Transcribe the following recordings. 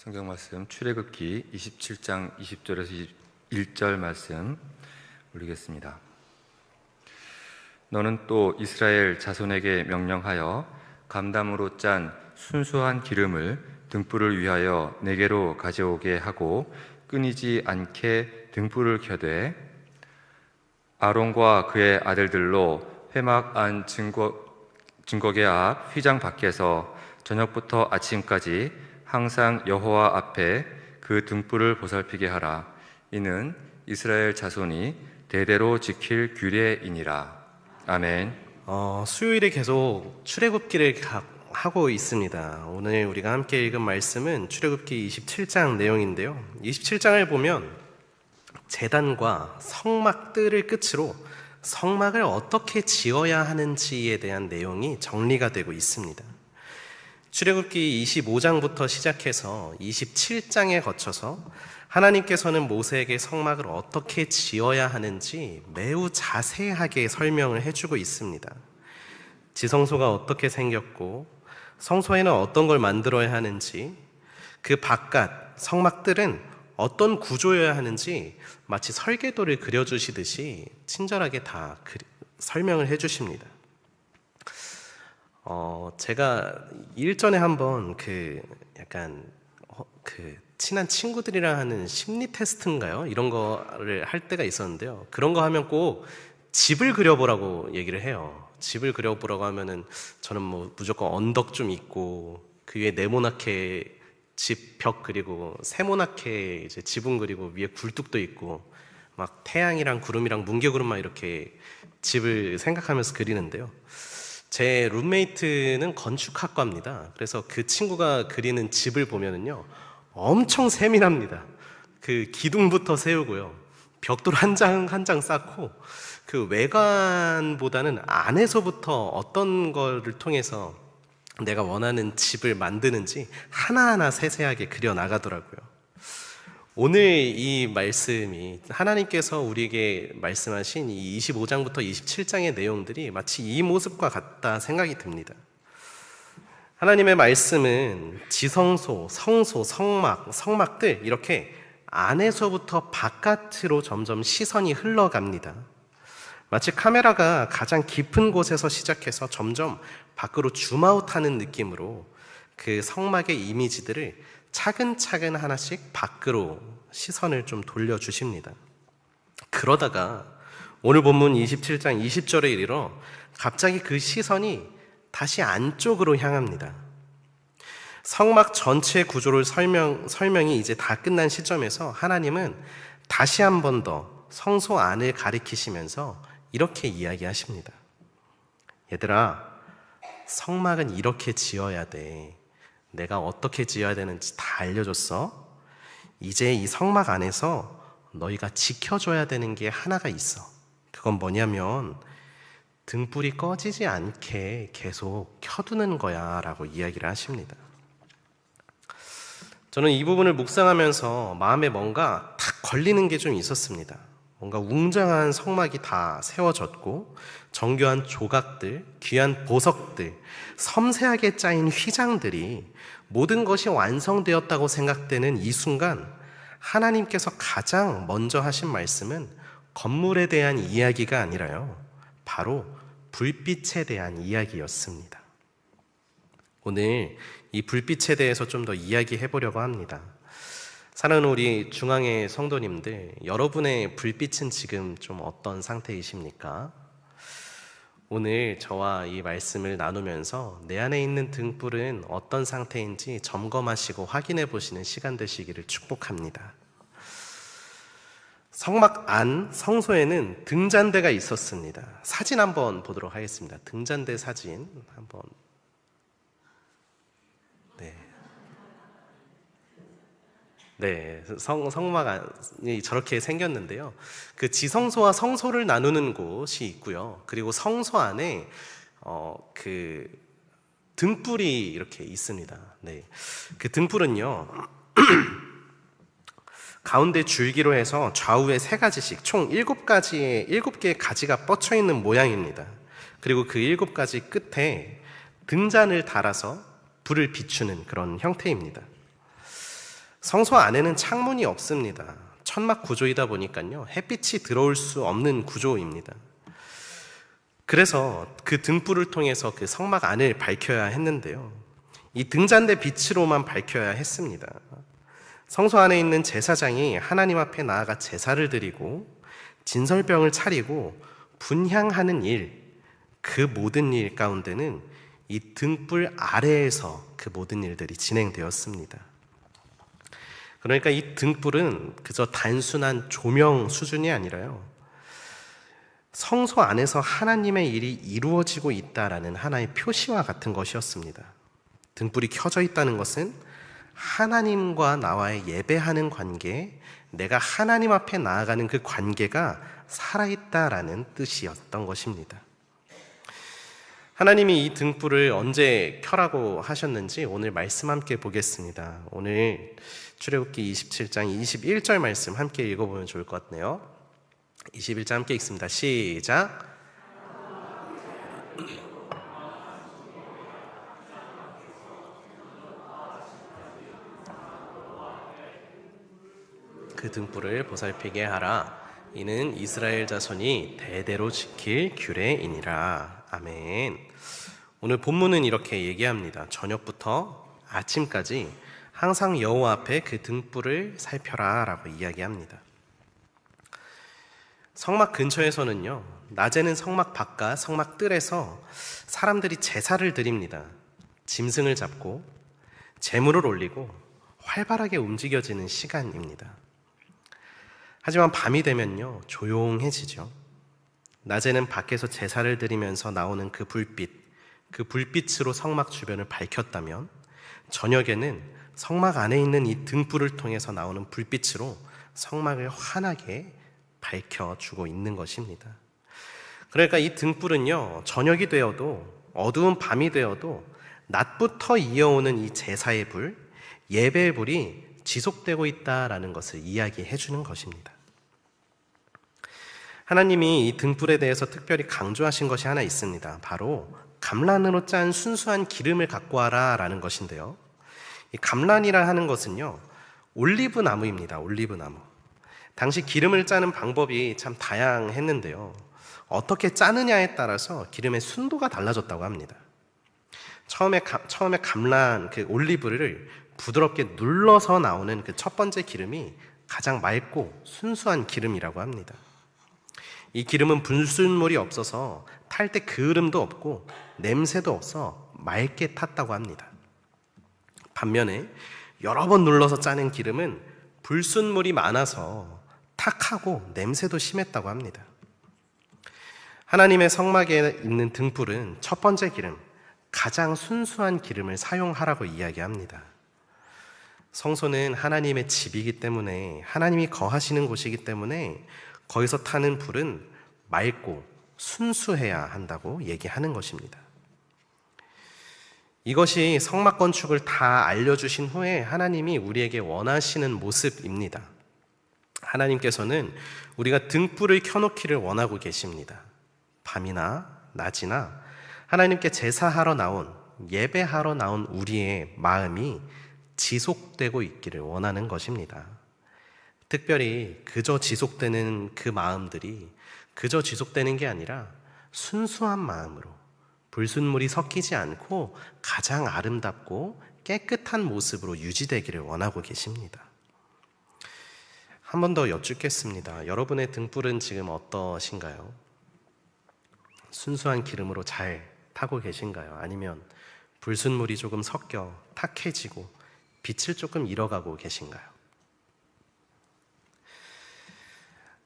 성경 말씀 출애굽기 27장 20절에서 21절 말씀 올리겠습니다. 너는 또 이스라엘 자손에게 명령하여 감담으로 짠 순수한 기름을 등불을 위하여 내게로 가져오게 하고 끊이지 않게 등불을 켜되 아론과 그의 아들들로 회막 안 증거계 앞 휘장 밖에서 저녁부터 아침까지 항상 여호와 앞에 그 등불을 보살피게 하라. 이는 이스라엘 자손이 대대로 지킬 규례이니라. 아멘. 수요일에 계속 출애굽기를 하고 있습니다. 오늘 우리가 함께 읽은 말씀은 출애굽기 27장 내용인데요. 27장을 보면 제단과 성막들을 끝으로 성막을 어떻게 지어야 하는지에 대한 내용이 정리가 되고 있습니다. 출애굽기 25장부터 시작해서 27장에 거쳐서 하나님께서는 모세에게 성막을 어떻게 지어야 하는지 매우 자세하게 설명을 해주고 있습니다. 지성소가 어떻게 생겼고 성소에는 어떤 걸 만들어야 하는지, 그 바깥 성막들은 어떤 구조여야 하는지 마치 설계도를 그려주시듯이 친절하게 다 설명을 해주십니다. 제가 일전에 한번 친한 친구들이랑 하는 심리 테스트인가요? 이런 거를 할 때가 있었는데요. 그런 거 하면 꼭 집을 그려보라고 얘기를 해요. 집을 그려보라고 하면은 저는 무조건 언덕 좀 있고 그 위에 네모나게 집 벽 그리고 세모나게 이제 지붕 그리고 위에 굴뚝도 있고 막 태양이랑 구름이랑 뭉게구름만 이렇게 집을 생각하면서 그리는데요. 제 룸메이트는 건축학과입니다. 그래서 그 친구가 그리는 집을 보면은요, 엄청 세밀합니다. 그 기둥부터 세우고요, 벽돌 한 장 한 장 쌓고, 그 외관보다는 안에서부터 어떤 거를 통해서 내가 원하는 집을 만드는지 하나하나 세세하게 그려 나가더라고요. 오늘 이 말씀이 하나님께서 우리에게 말씀하신 이 25장부터 27장의 내용들이 마치 이 모습과 같다 생각이 듭니다. 하나님의 말씀은 지성소, 성소, 성막들 이렇게 안에서부터 바깥으로 점점 시선이 흘러갑니다. 마치 카메라가 가장 깊은 곳에서 시작해서 점점 밖으로 줌아웃하는 느낌으로 그 성막의 이미지들을 차근차근 하나씩 밖으로 시선을 좀 돌려주십니다. 그러다가 오늘 본문 27장 20절에 이르러 갑자기 그 시선이 다시 안쪽으로 향합니다. 성막 전체 구조를 설명이 이제 다 끝난 시점에서 하나님은 다시 한 번 더 성소 안을 가리키시면서 이렇게 이야기하십니다. 얘들아, 성막은 이렇게 지어야 돼. 내가 어떻게 지어야 되는지 다 알려줬어. 이제 이 성막 안에서 너희가 지켜줘야 되는 게 하나가 있어. 그건 뭐냐면 등불이 꺼지지 않게 계속 켜두는 거야 라고 이야기를 하십니다. 저는 이 부분을 묵상하면서 마음에 뭔가 탁 걸리는 게 좀 있었습니다. 뭔가 웅장한 성막이 다 세워졌고 정교한 조각들, 귀한 보석들, 섬세하게 짜인 휘장들이 모든 것이 완성되었다고 생각되는 이 순간 하나님께서 가장 먼저 하신 말씀은 건물에 대한 이야기가 아니라요, 바로 불빛에 대한 이야기였습니다. 오늘 이 불빛에 대해서 좀 더 이야기해 보려고 합니다. 사랑하는 우리 중앙의 성도님들, 여러분의 불빛은 지금 좀 어떤 상태이십니까? 오늘 저와 이 말씀을 나누면서 내 안에 있는 등불은 어떤 상태인지 점검하시고 확인해 보시는 시간 되시기를 축복합니다. 성막 안 성소에는 등잔대가 있었습니다. 사진 한번 보도록 하겠습니다. 등잔대 사진 한번. 네, 성막이 저렇게 생겼는데요. 그 지성소와 성소를 나누는 곳이 있고요. 그리고 성소 안에 그 등불이 이렇게 있습니다. 네, 그 등불은요, 가운데 줄기로 해서 좌우에 3가지씩 총 7개의 가지가 뻗쳐 있는 모양입니다. 그리고 그 7가지 끝에 등잔을 달아서 불을 비추는 그런 형태입니다. 성소 안에는 창문이 없습니다. 천막 구조이다 보니까요, 햇빛이 들어올 수 없는 구조입니다. 그래서 그 등불을 통해서 그 성막 안을 밝혀야 했는데요, 이 등잔대 빛으로만 밝혀야 했습니다. 성소 안에 있는 제사장이 하나님 앞에 나아가 제사를 드리고 진설병을 차리고 분향하는 일, 그 모든 일 가운데는 이 등불 아래에서 그 모든 일들이 진행되었습니다. 그러니까 이 등불은 그저 단순한 조명 수준이 아니라요, 성소 안에서 하나님의 일이 이루어지고 있다라는 하나의 표시와 같은 것이었습니다. 등불이 켜져 있다는 것은 하나님과 나와의 예배하는 관계, 내가 하나님 앞에 나아가는 그 관계가 살아있다라는 뜻이었던 것입니다. 하나님이 이 등불을 언제 켜라고 하셨는지 오늘 말씀 함께 보겠습니다. 오늘 출애굽기 27장 21절 말씀 함께 읽어보면 좋을 것 같네요. 21절 함께 읽습니다. 시작. 그 등불을 보살피게 하라. 이는 이스라엘 자손이 대대로 지킬 규례이니라. 아멘. 오늘 본문은 이렇게 얘기합니다. 저녁부터 아침까지 항상 여호와 앞에 그 등불을 살펴라 라고 이야기합니다. 성막 근처에서는요, 낮에는 성막 바깥, 성막 뜰에서 사람들이 제사를 드립니다. 짐승을 잡고 제물을 올리고 활발하게 움직여지는 시간입니다. 하지만 밤이 되면요, 조용해지죠. 낮에는 밖에서 제사를 드리면서 나오는 그 불빛으로 성막 주변을 밝혔다면, 저녁에는 성막 안에 있는 이 등불을 통해서 나오는 불빛으로 성막을 환하게 밝혀주고 있는 것입니다. 그러니까 이 등불은요, 저녁이 되어도 어두운 밤이 되어도 낮부터 이어오는 이 제사의 불, 예배의 불이 지속되고 있다라는 것을 이야기해 주는 것입니다. 하나님이 이 등불에 대해서 특별히 강조하신 것이 하나 있습니다. 바로 감란으로 짠 순수한 기름을 갖고 와라 라는 것인데요, 이 감란이라 하는 것은요, 올리브 나무입니다. 올리브 나무. 당시 기름을 짜는 방법이 참 다양했는데요, 어떻게 짜느냐에 따라서 기름의 순도가 달라졌다고 합니다. 처음에 감란, 그 올리브를 부드럽게 눌러서 나오는 그 첫 번째 기름이 가장 맑고 순수한 기름이라고 합니다. 이 기름은 불순물이 없어서 탈 때 그을음도 없고 냄새도 없어 맑게 탔다고 합니다. 반면에 여러 번 눌러서 짜낸 기름은 불순물이 많아서 탁하고 냄새도 심했다고 합니다. 하나님의 성막에 있는 등불은 첫 번째 기름, 가장 순수한 기름을 사용하라고 이야기합니다. 성소는 하나님의 집이기 때문에, 하나님이 거하시는 곳이기 때문에 거기서 타는 불은 맑고 순수해야 한다고 얘기하는 것입니다. 이것이 성막 건축을 다 알려주신 후에 하나님이 우리에게 원하시는 모습입니다. 하나님께서는 우리가 등불을 켜놓기를 원하고 계십니다. 밤이나 낮이나 하나님께 제사하러 나온, 예배하러 나온 우리의 마음이 지속되고 있기를 원하는 것입니다. 특별히 그저 지속되는 그 마음들이 그저 지속되는 게 아니라 순수한 마음으로, 불순물이 섞이지 않고 가장 아름답고 깨끗한 모습으로 유지되기를 원하고 계십니다. 한 번 더 여쭙겠습니다. 여러분의 등불은 지금 어떠신가요? 순수한 기름으로 잘 타고 계신가요? 아니면 불순물이 조금 섞여 탁해지고 빛을 조금 잃어가고 계신가요?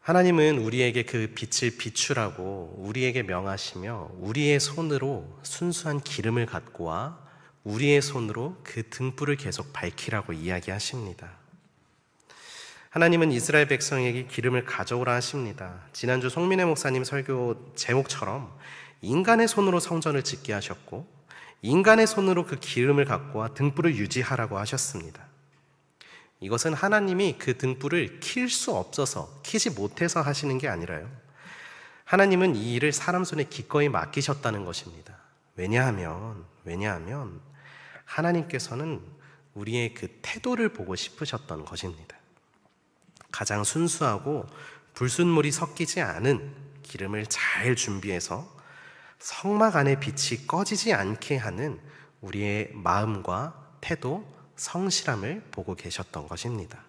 하나님은 우리에게 그 빛을 비추라고 우리에게 명하시며 우리의 손으로 순수한 기름을 갖고 와 우리의 손으로 그 등불을 계속 밝히라고 이야기하십니다. 하나님은 이스라엘 백성에게 기름을 가져오라 하십니다. 지난주 송민혜 목사님 설교 제목처럼 인간의 손으로 성전을 짓게 하셨고 인간의 손으로 그 기름을 갖고 와 등불을 유지하라고 하셨습니다. 이것은 하나님이 그 등불을 킬 수 없어서, 키지 못해서 하시는 게 아니라요, 하나님은 이 일을 사람 손에 기꺼이 맡기셨다는 것입니다. 왜냐하면 하나님께서는 우리의 그 태도를 보고 싶으셨던 것입니다. 가장 순수하고 불순물이 섞이지 않은 기름을 잘 준비해서 성막 안의 빛이 꺼지지 않게 하는 우리의 마음과 태도, 성실함을 보고 계셨던 것입니다.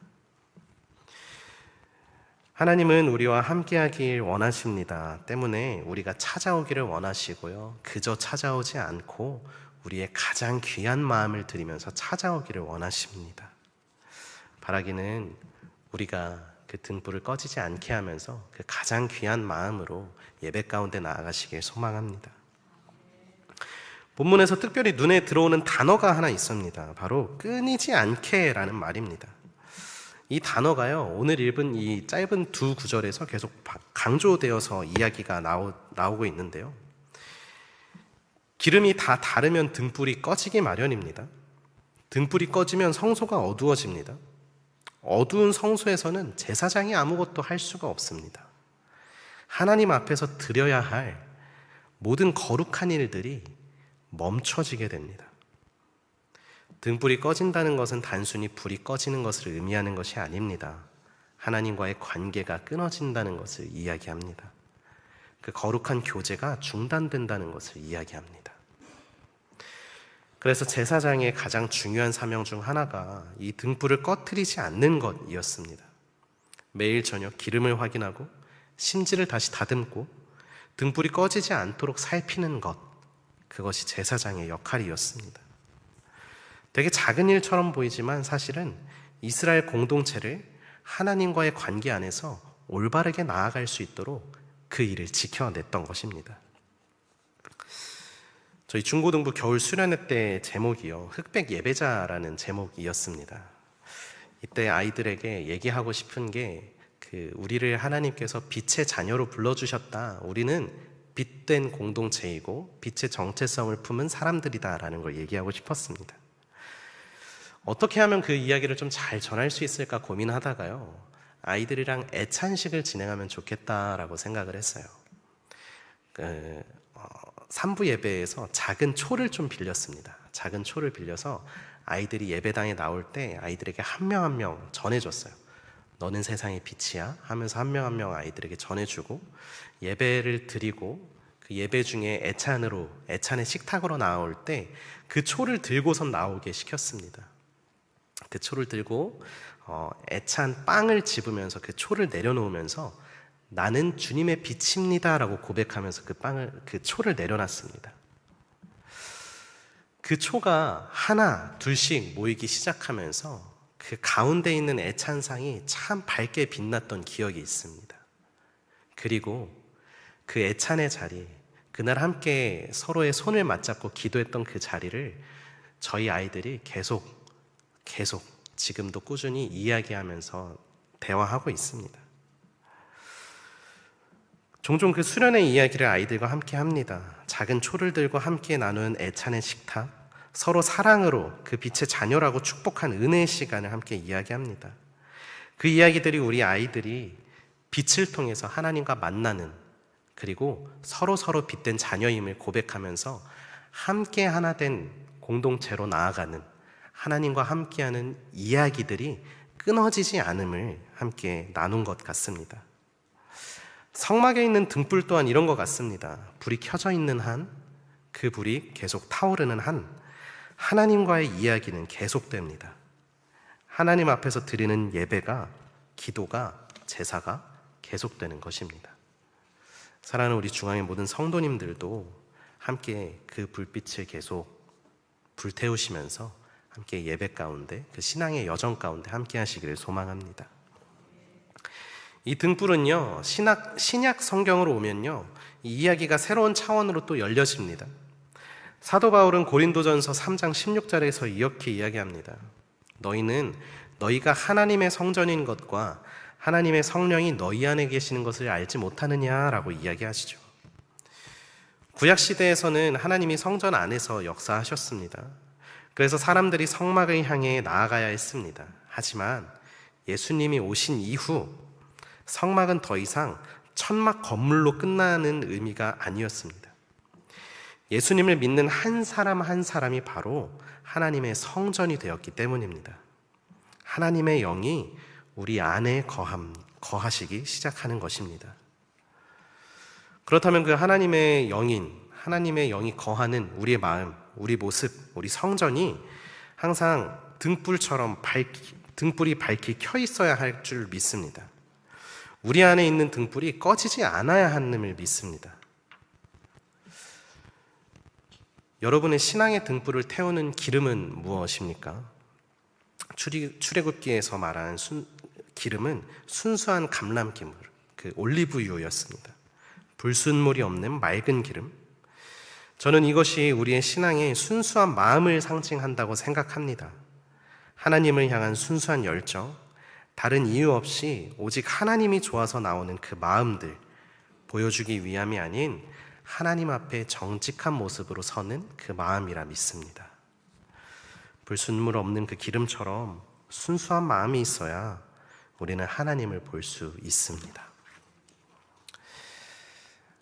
하나님은 우리와 함께하길 원하십니다. 때문에 우리가 찾아오기를 원하시고요. 그저 찾아오지 않고 우리의 가장 귀한 마음을 드리면서 찾아오기를 원하십니다. 바라기는 우리가 그 등불을 꺼지지 않게 하면서 그 가장 귀한 마음으로 예배 가운데 나아가시길 소망합니다. 본문에서 특별히 눈에 들어오는 단어가 하나 있습니다. 바로 끊이지 않게라는 말입니다. 이 단어가요, 오늘 읽은 이 짧은 두 구절에서 계속 강조되어서 이야기가 나오고 있는데요. 기름이 다 다르면 등불이 꺼지기 마련입니다. 등불이 꺼지면 성소가 어두워집니다. 어두운 성소에서는 제사장이 아무것도 할 수가 없습니다. 하나님 앞에서 드려야 할 모든 거룩한 일들이 멈춰지게 됩니다. 등불이 꺼진다는 것은 단순히 불이 꺼지는 것을 의미하는 것이 아닙니다. 하나님과의 관계가 끊어진다는 것을 이야기합니다. 그 거룩한 교제가 중단된다는 것을 이야기합니다. 그래서 제사장의 가장 중요한 사명 중 하나가 이 등불을 꺼트리지 않는 것이었습니다. 매일 저녁 기름을 확인하고 심지를 다시 다듬고 등불이 꺼지지 않도록 살피는 것, 그것이 제사장의 역할이었습니다. 되게 작은 일처럼 보이지만 사실은 이스라엘 공동체를 하나님과의 관계 안에서 올바르게 나아갈 수 있도록 그 일을 지켜냈던 것입니다. 저희 중고등부 겨울 수련회 때 제목이요, 흑백 예배자라는 제목이었습니다. 이때 아이들에게 얘기하고 싶은 게 우리를 하나님께서 빛의 자녀로 불러주셨다. 우리는 빛된 공동체이고 빛의 정체성을 품은 사람들이다라는 걸 얘기하고 싶었습니다. 어떻게 하면 그 이야기를 좀 잘 전할 수 있을까 고민하다가요, 아이들이랑 애찬식을 진행하면 좋겠다라고 생각을 했어요. 3부 예배에서 작은 초를 좀 빌렸습니다. 작은 초를 빌려서 아이들이 예배당에 나올 때 아이들에게 한 명 한 명 전해줬어요. 너는 세상의 빛이야 하면서 한 명 한 명 아이들에게 전해주고, 예배를 드리고 그 예배 중에 애찬의 식탁으로 나올 때 그 초를 들고선 나오게 시켰습니다. 그 초를 들고 애찬 빵을 집으면서 그 초를 내려놓으면서 나는 주님의 빛입니다 라고 고백하면서 그 초를 내려놨습니다. 그 초가 하나 둘씩 모이기 시작하면서 그 가운데 있는 애찬상이 참 밝게 빛났던 기억이 있습니다. 그리고 그 애찬의 자리, 그날 함께 서로의 손을 맞잡고 기도했던 그 자리를 저희 아이들이 계속 지금도 꾸준히 이야기하면서 대화하고 있습니다. 종종 그 수련의 이야기를 아이들과 함께 합니다. 작은 초를 들고 함께 나눈 애찬의 식탁, 서로 사랑으로 그 빛의 자녀라고 축복한 은혜의 시간을 함께 이야기합니다. 그 이야기들이 우리 아이들이 빛을 통해서 하나님과 만나는, 그리고 서로 빛된 자녀임을 고백하면서 함께 하나 된 공동체로 나아가는, 하나님과 함께하는 이야기들이 끊어지지 않음을 함께 나눈 것 같습니다. 성막에 있는 등불 또한 이런 것 같습니다. 불이 켜져 있는 한, 그 불이 계속 타오르는 한, 하나님과의 이야기는 계속됩니다. 하나님 앞에서 드리는 예배가, 기도가, 제사가 계속되는 것입니다. 사랑하는 우리 중앙의 모든 성도님들도 함께 그 불빛을 계속 불태우시면서 함께 예배 가운데, 그 신앙의 여정 가운데 함께 하시기를 소망합니다. 이 등불은요, 신약 성경으로 오면요, 이 이야기가 새로운 차원으로 또 열려집니다. 사도 바울은 고린도전서 3장 16절에서 이렇게 이야기합니다. 너희는 너희가 하나님의 성전인 것과 하나님의 성령이 너희 안에 계시는 것을 알지 못하느냐라고 이야기하시죠. 구약시대에서는 하나님이 성전 안에서 역사하셨습니다. 그래서 사람들이 성막을 향해 나아가야 했습니다. 하지만 예수님이 오신 이후 성막은 더 이상 천막 건물로 끝나는 의미가 아니었습니다. 예수님을 믿는 한 사람 한 사람이 바로 하나님의 성전이 되었기 때문입니다. 하나님의 영이 우리 안에 거하시기 시작하는 것입니다. 그렇다면 그 하나님의 영이 거하는 우리의 마음, 우리 모습, 우리 성전이 항상 등불이 밝히 켜 있어야 할 줄 믿습니다. 우리 안에 있는 등불이 꺼지지 않아야 함을 믿습니다. 여러분의 신앙의 등불을 태우는 기름은 무엇입니까? 출애굽기에서 말한 기름은 순수한 감람기물, 그 올리브유였습니다. 불순물이 없는 맑은 기름. 저는 이것이 우리의 신앙의 순수한 마음을 상징한다고 생각합니다. 하나님을 향한 순수한 열정, 다른 이유 없이 오직 하나님이 좋아서 나오는 그 마음들 보여주기 위함이 아닌 하나님 앞에 정직한 모습으로 서는 그 마음이라 믿습니다. 불순물 없는 그 기름처럼 순수한 마음이 있어야 우리는 하나님을 볼 수 있습니다.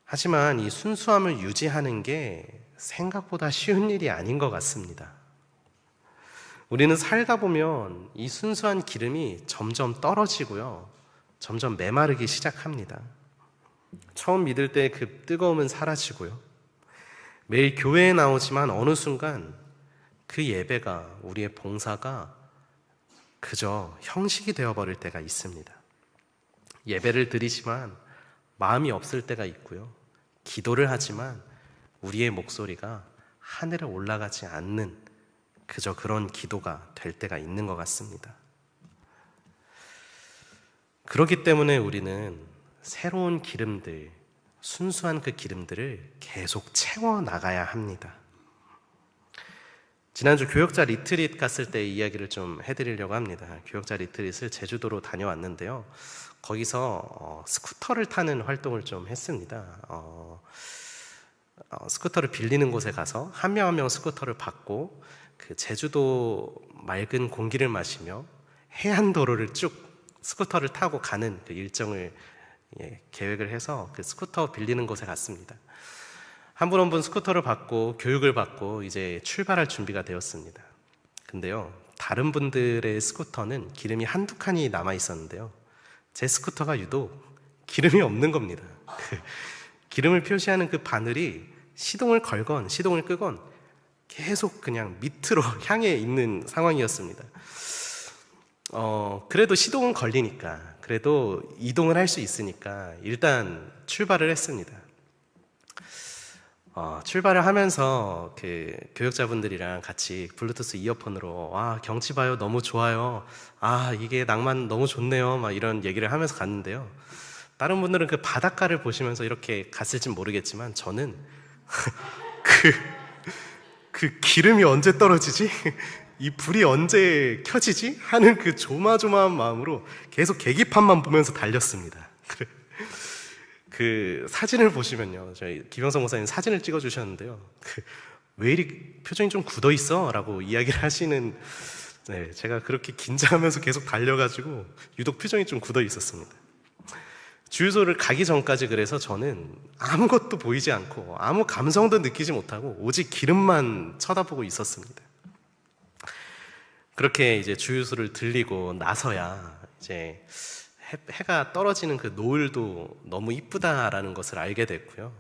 하지만 이 순수함을 유지하는 게 생각보다 쉬운 일이 아닌 것 같습니다. 우리는 살다 보면 이 순수한 기름이 점점 떨어지고요, 점점 메마르기 시작합니다. 처음 믿을 때 그 뜨거움은 사라지고요, 매일 교회에 나오지만 어느 순간 그 예배가, 우리의 봉사가 그저 형식이 되어버릴 때가 있습니다. 예배를 드리지만 마음이 없을 때가 있고요, 기도를 하지만 우리의 목소리가 하늘에 올라가지 않는 그저 그런 기도가 될 때가 있는 것 같습니다. 그렇기 때문에 우리는 새로운 기름들, 순수한 그 기름들을 계속 채워 나가야 합니다. 지난주 교역자 리트릿 갔을 때 이야기를 좀 해드리려고 합니다. 교역자 리트릿을 제주도로 다녀왔는데요, 거기서 스쿠터를 타는 활동을 좀 했습니다. 스쿠터를 빌리는 곳에 가서 한 명 한 명 스쿠터를 받고 그 제주도 맑은 공기를 마시며 해안도로를 쭉 스쿠터를 타고 가는 그 일정을 계획을 해서 그 스쿠터 빌리는 곳에 갔습니다. 한 분 한 분 스쿠터를 받고 교육을 받고 이제 출발할 준비가 되었습니다. 근데요, 다른 분들의 스쿠터는 기름이 한두 칸이 남아 있었는데요, 제 스쿠터가 유독 기름이 없는 겁니다. 기름을 표시하는 그 바늘이 시동을 걸건 시동을 끄건 계속 그냥 밑으로 향해 있는 상황이었습니다. 그래도 시동은 걸리니까, 그래도 이동을 할 수 있으니까 일단 출발을 했습니다. 출발을 하면서 그 교역자분들이랑 같이 블루투스 이어폰으로 와, 경치 봐요, 너무 좋아요, 아, 이게 낭만 너무 좋네요, 막 이런 얘기를 하면서 갔는데요, 다른 분들은 그 바닷가를 보시면서 이렇게 갔을진 모르겠지만 저는 그 기름이 언제 떨어지지? 이 불이 언제 켜지지? 하는 그 조마조마한 마음으로 계속 계기판만 보면서 달렸습니다. 그 사진을 보시면요, 저희 김영성 목사님 사진을 찍어주셨는데요, 왜 이리 표정이 좀 굳어 있어? 라고 이야기를 하시는, 제가 그렇게 긴장하면서 계속 달려가지고 유독 표정이 좀 굳어 있었습니다. 주유소를 가기 전까지 그래서 저는 아무것도 보이지 않고 아무 감성도 느끼지 못하고 오직 기름만 쳐다보고 있었습니다. 그렇게 이제 주유소를 들리고 나서야 이제 해가 떨어지는 그 노을도 너무 이쁘다라는 것을 알게 됐고요,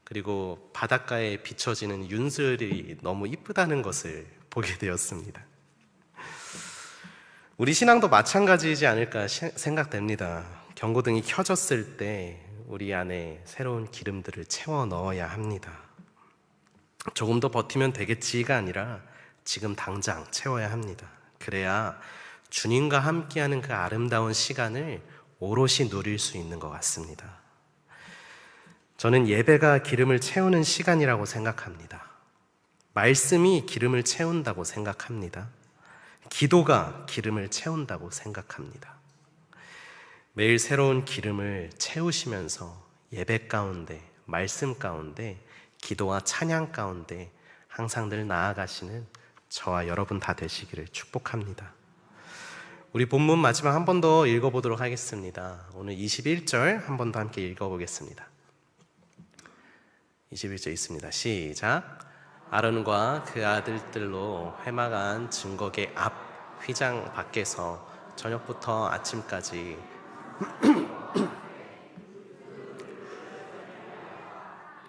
그리고 바닷가에 비춰지는 윤슬이 너무 이쁘다는 것을 보게 되었습니다. 우리 신앙도 마찬가지이지 않을까 생각됩니다. 경고등이 켜졌을 때 우리 안에 새로운 기름들을 채워 넣어야 합니다. 조금 더 버티면 되겠지가 아니라 지금 당장 채워야 합니다. 그래야 주님과 함께하는 그 아름다운 시간을 오롯이 누릴 수 있는 것 같습니다. 저는 예배가 기름을 채우는 시간이라고 생각합니다. 말씀이 기름을 채운다고 생각합니다. 기도가 기름을 채운다고 생각합니다. 매일 새로운 기름을 채우시면서 예배 가운데, 말씀 가운데, 기도와 찬양 가운데 항상 늘 나아가시는 저와 여러분 다 되시기를 축복합니다. 우리 본문 마지막 한 번 더 읽어보도록 하겠습니다. 오늘 21절 한 번 더 함께 읽어보겠습니다. 21절 있습니다. 시작. 아론과 그 아들들로 회막한 증거계 앞 휘장 밖에서 저녁부터 아침까지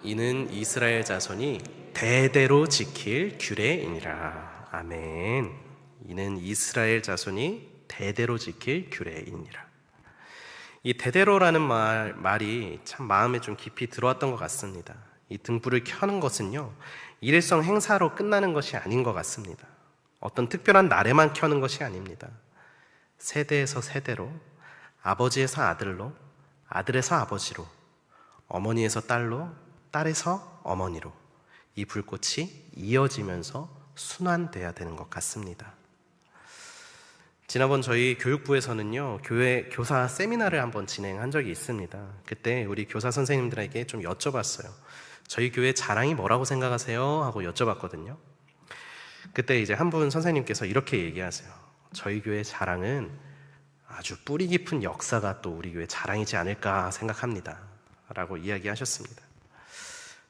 이는 이스라엘 자손이 대대로 지킬 규례이니라. 아멘. 이는 이스라엘 자손이 대대로 지킬 규례이니라. 이 대대로라는 말이 참 마음에 좀 깊이 들어왔던 것 같습니다. 이 등불을 켜는 것은요, 일회성 행사로 끝나는 것이 아닌 것 같습니다. 어떤 특별한 날에만 켜는 것이 아닙니다. 세대에서 세대로, 아버지에서 아들로, 아들에서 아버지로, 어머니에서 딸로, 딸에서 어머니로 이 불꽃이 이어지면서 순환돼야 되는 것 같습니다. 지난번 저희 교육부에서는요, 교회 교사 세미나를 한번 진행한 적이 있습니다. 그때 우리 교사 선생님들에게 좀 여쭤봤어요. 저희 교회 자랑이 뭐라고 생각하세요? 하고 여쭤봤거든요. 그때 이제 한 분 선생님께서 이렇게 얘기하세요. 저희 교회 자랑은 아주 뿌리 깊은 역사가 또 우리 교회 자랑이지 않을까 생각합니다. 라고 이야기하셨습니다.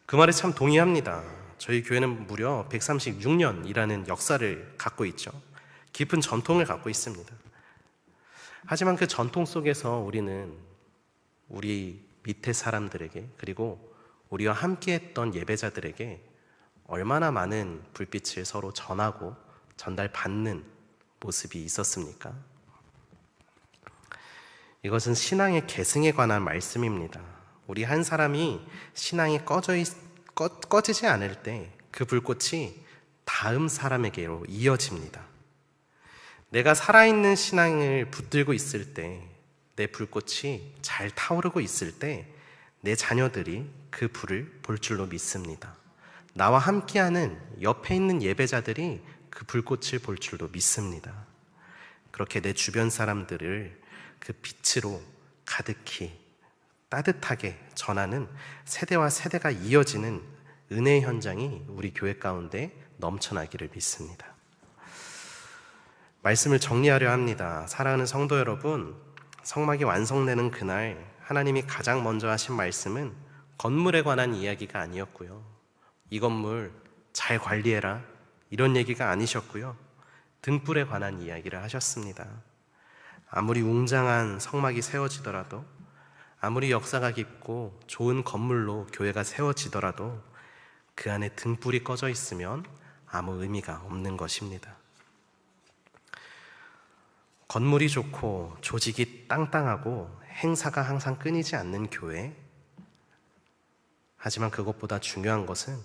그 말에 참 동의합니다. 저희 교회는 무려 136년이라는 역사를 갖고 있죠. 깊은 전통을 갖고 있습니다. 하지만 그 전통 속에서 우리는 우리 밑에 사람들에게, 그리고 우리와 함께했던 예배자들에게 얼마나 많은 불빛을 서로 전하고 전달받는 모습이 있었습니까? 이것은 신앙의 계승에 관한 말씀입니다. 우리 한 사람이 신앙이 꺼지지 않을 때 그 불꽃이 다음 사람에게로 이어집니다. 내가 살아있는 신앙을 붙들고 있을 때, 내 불꽃이 잘 타오르고 있을 때 내 자녀들이 그 불을 볼 줄로 믿습니다. 나와 함께하는 옆에 있는 예배자들이 그 불꽃을 볼 줄로 믿습니다. 그렇게 내 주변 사람들을 그 빛으로 가득히 따뜻하게 전하는 세대와 세대가 이어지는 은혜의 현장이 우리 교회 가운데 넘쳐나기를 믿습니다. 말씀을 정리하려 합니다. 사랑하는 성도 여러분, 성막이 완성되는 그날 하나님이 가장 먼저 하신 말씀은 건물에 관한 이야기가 아니었고요, 이 건물 잘 관리해라 이런 얘기가 아니셨고요, 등불에 관한 이야기를 하셨습니다. 아무리 웅장한 성막이 세워지더라도, 아무리 역사가 깊고 좋은 건물로 교회가 세워지더라도 그 안에 등불이 꺼져 있으면 아무 의미가 없는 것입니다. 건물이 좋고 조직이 땅땅하고 행사가 항상 끊이지 않는 교회, 하지만 그것보다 중요한 것은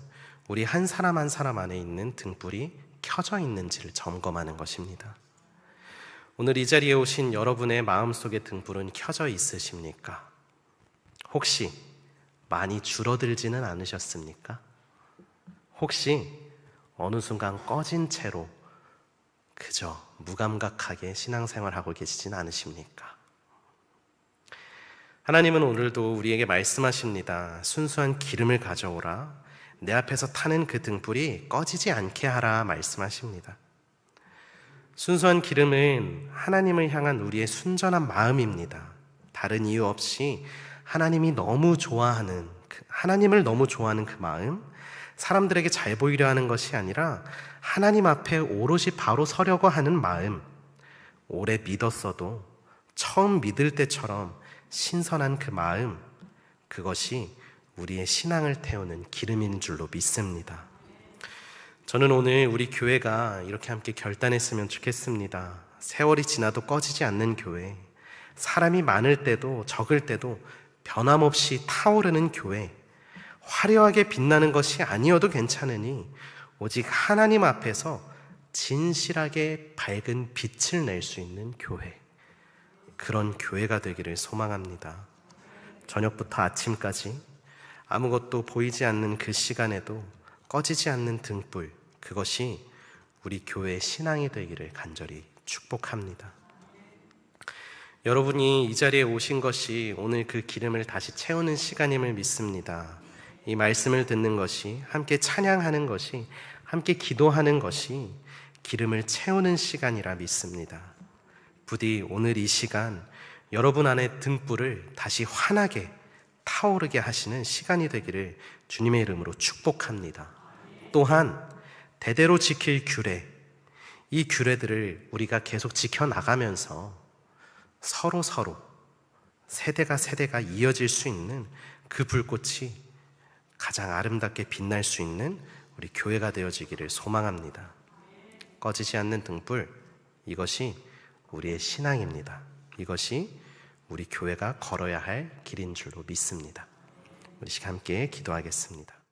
우리 한 사람 한 사람 안에 있는 등불이 켜져 있는지를 점검하는 것입니다. 오늘 이 자리에 오신 여러분의 마음속의 등불은 켜져 있으십니까? 혹시 많이 줄어들지는 않으셨습니까? 혹시 어느 순간 꺼진 채로 그저 무감각하게 신앙생활하고 계시진 않으십니까? 하나님은 오늘도 우리에게 말씀하십니다. 순수한 기름을 가져오라. 내 앞에서 타는 그 등불이 꺼지지 않게 하라 말씀하십니다. 순수한 기름은 하나님을 향한 우리의 순전한 마음입니다. 다른 이유 없이 하나님을 너무 좋아하는 그 마음, 사람들에게 잘 보이려 하는 것이 아니라 하나님 앞에 오롯이 바로 서려고 하는 마음, 오래 믿었어도 처음 믿을 때처럼 신선한 그 마음, 그것이 우리의 신앙을 태우는 기름인 줄로 믿습니다. 저는 오늘 우리 교회가 이렇게 함께 결단했으면 좋겠습니다. 세월이 지나도 꺼지지 않는 교회, 사람이 많을 때도 적을 때도 변함없이 타오르는 교회, 화려하게 빛나는 것이 아니어도 괜찮으니 오직 하나님 앞에서 진실하게 밝은 빛을 낼 수 있는 교회, 그런 교회가 되기를 소망합니다. 저녁부터 아침까지 아무것도 보이지 않는 그 시간에도 꺼지지 않는 등불, 그것이 우리 교회의 신앙이 되기를 간절히 축복합니다. 여러분이 이 자리에 오신 것이 오늘 그 기름을 다시 채우는 시간임을 믿습니다. 이 말씀을 듣는 것이, 함께 찬양하는 것이, 함께 기도하는 것이 기름을 채우는 시간이라 믿습니다. 부디 오늘 이 시간 여러분 안에 등불을 다시 환하게 타오르게 하시는 시간이 되기를 주님의 이름으로 축복합니다. 또한 대대로 지킬 규례, 이 규례들을 우리가 계속 지켜나가면서 서로 세대가 이어질 수 있는 그 불꽃이 가장 아름답게 빛날 수 있는 우리 교회가 되어지기를 소망합니다. 꺼지지 않는 등불, 이것이 우리의 신앙입니다. 이것이 우리 교회가 걸어야 할 길인 줄로 믿습니다. 우리 시간 함께 기도하겠습니다.